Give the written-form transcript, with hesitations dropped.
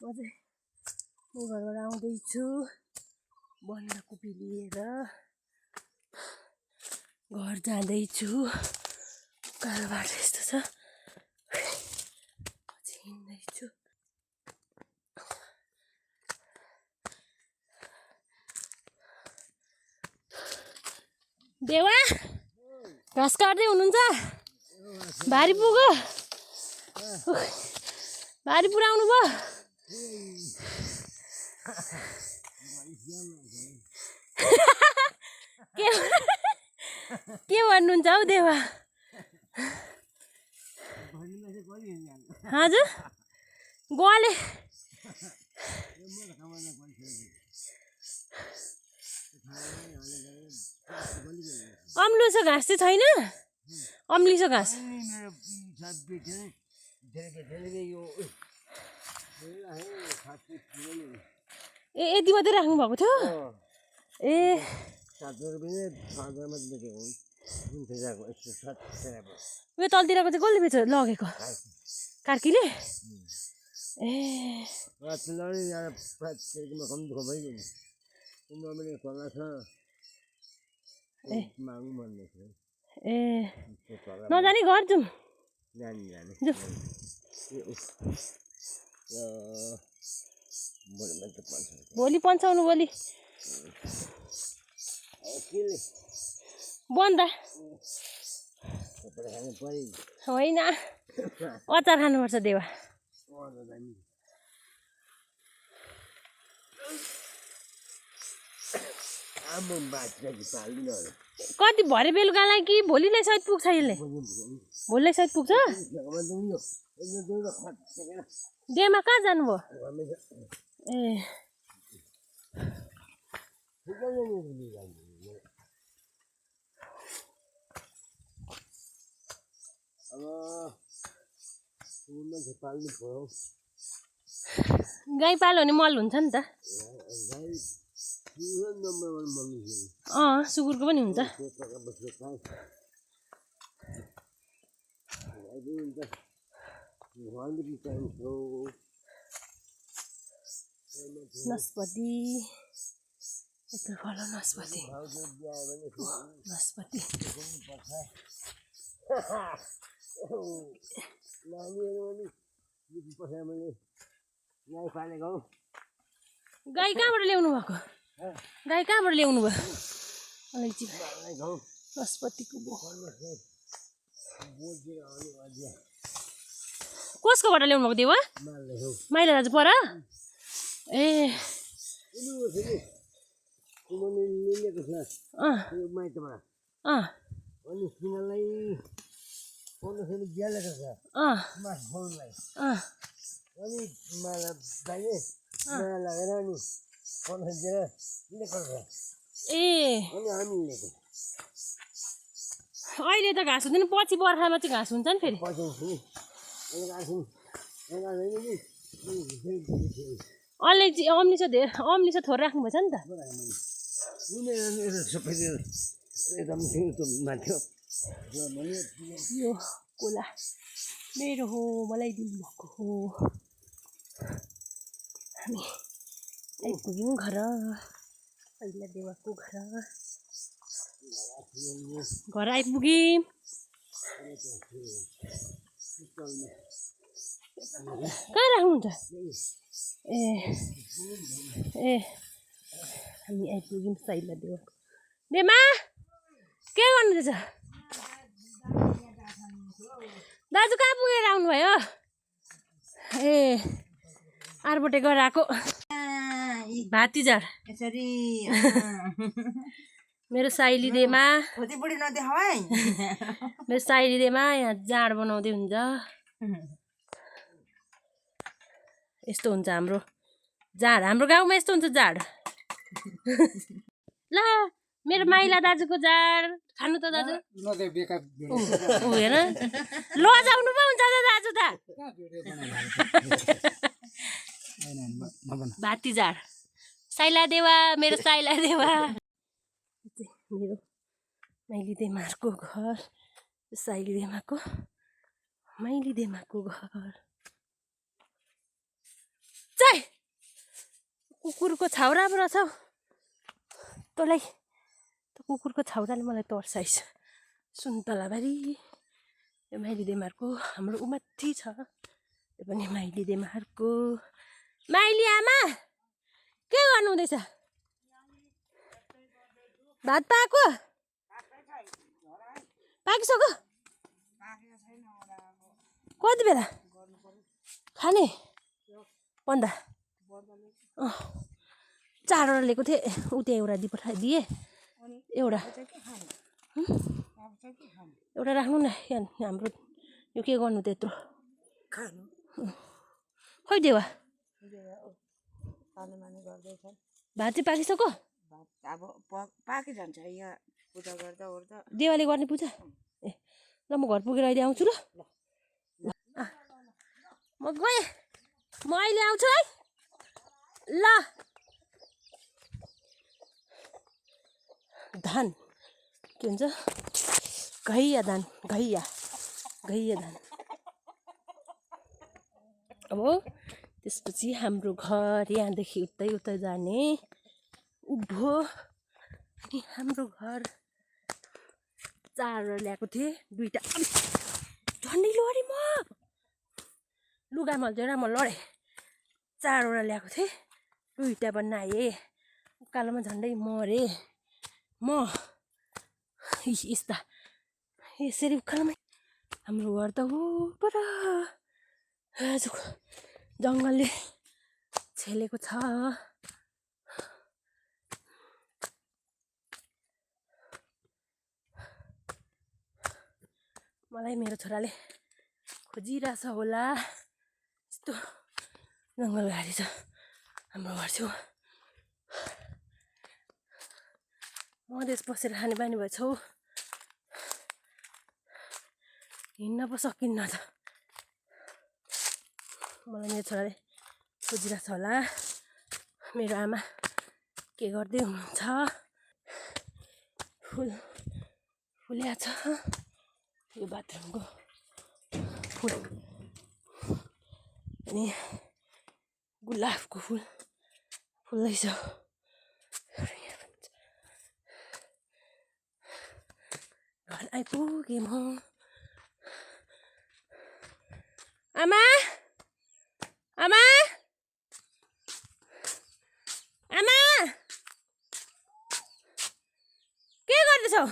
म चाहिँ म घरबाट आउँदैछु बन्दाकोपी लिएर घर जाँदैछु कालो बाटो यस्तो छ हिँड्दैछु देवा घाँस काट्दै हुनुहुन्छ भारी पुग्यो भारी पुऱ्याउनु भयो के भन्नुहुन्छ हौ देवा हजुर गोले अम्लिसो घाँस चाहिँ छैन अम्लिसो घाँस ए यति मात्रै राख्नु भएको थियो ए उयो तलतिरको चाहिँ कसले बेच लगेको कार्कीले ए ए नजाने घर जाउँ भोलि पन्छाउनु भोलि बन्दा होइन अचार खानुपर्छ देवा कति भरे बेलुकालाई कि भोलिलाई सायद पुग्छ यसले भोलिलाई सायद पुग्छ देमा कहाँ जानुभयो ए गाई पाल्यो भने मल हुन्छ नि त सुँगुरको पनि हुन्छ नास्पाती यत्रो फल नास्पाती नास्पाती गाई कहाँबाट ल्याउनु भएको गाई कहाँबाट ल्याउनु भयो अलैँची नास्पातीको कसकोबाट ल्याउनु भएको देवा माइला दाजु पर ए अहिले त घाँस हुँदैन पछि बर्खामा चाहिँ घाँस हुन्छ नि फेरि अलैँची अम्लिसो थोर राख्नु भएछ नि त यो कोला मेरो हो मलाई दिनुभएको हो हामी आइपुग्यौँ घर पहिला देवाको घर आइपुग्यौँ कहाँ राख्नुहुन्छ ए हामी आइपुग्यौँ साइला देवाको देमा के गर्नुहुँदैछ दाजु कहाँ पुगेर आउनुभयो ए आरबोटे गएर आएको भातिजार यसरी मेरो साइली देमा बुढी नदेखाऊ है मेरो साइली देमा यहाँ जाँड बनाउँदै हुन्छ यस्तो हुन्छ हाम्रो जाँड हाम्रो गाउँमा यस्तो हुन्छ जाँड ल मेरो माइला दाजुको जाँड खानु त दाजु हेर लजाउनु पो हुन्छ त दाजु त भाती जाँड साइला देवा मेरो साइला देवा मेरो माइली देमाको घर साइली देमाको माइली देमाको घर चाहिँ कुकुरको छाउरा पो रहेछ तँलाई त कुकुरको छाउराले मलाई तर्साइस सुन्तलाबारी यो माइली देमारको हाम्रो उमाथि छ यो पनि माइली देमारको माइली आमा के गर्नु हुँदैछ भात पाएको पाकिसक्यो कति बेला खाने भन्दा 4वटा लिएको थिएँ उता एउटा दिएँ एउटा राख्नु न हाम्रो यो के गर्नु त्यत्रो खै देवा भात चाहिँ पाकिसक्यो अब पाके जान्छ यहाँ पूजा गर्दा ओर्दा देवाले गर्ने पूजा ए ल म घर पुगेर अहिले आउँछु ल म गएँ म अहिले आउँछु है ल धान के भन्छ घैया धान घैया धान अब त्यसपछि हाम्रो घर यहाँदेखि उतै जाने उभो अनि हाम्रो घर 4वटा ल्याएको थिएँ 2टा झन्डै लडेँ म लुगा मल्चेर म लडेँ 4वटा ल्याएको थिएँ 2टा बनाएँ उकालोमा झन्डै मरेँ म यस्ता यसरी उकालोमा हाम्रो घर त हो पर जङ्गलले छेलेको छ मलाई मेरो छोराले खोजिरहेछ होला यस्तो जङ्गलबारी छ हाम्रो घर छेउ मधेस बसेर खाने बानी भएछ हौ हिँड्न पो सकिन्न त मलाई मेरो छोराले खोजिरहेछ होला मेरो आमा के गर्दै हुनुहुन्छ फुल्या छ यो बाथरुमको फुल अनि गुलाबको फुल फुल्दैछ घर आइपुगेँ म आमा आमा आमा के गर्दैछौ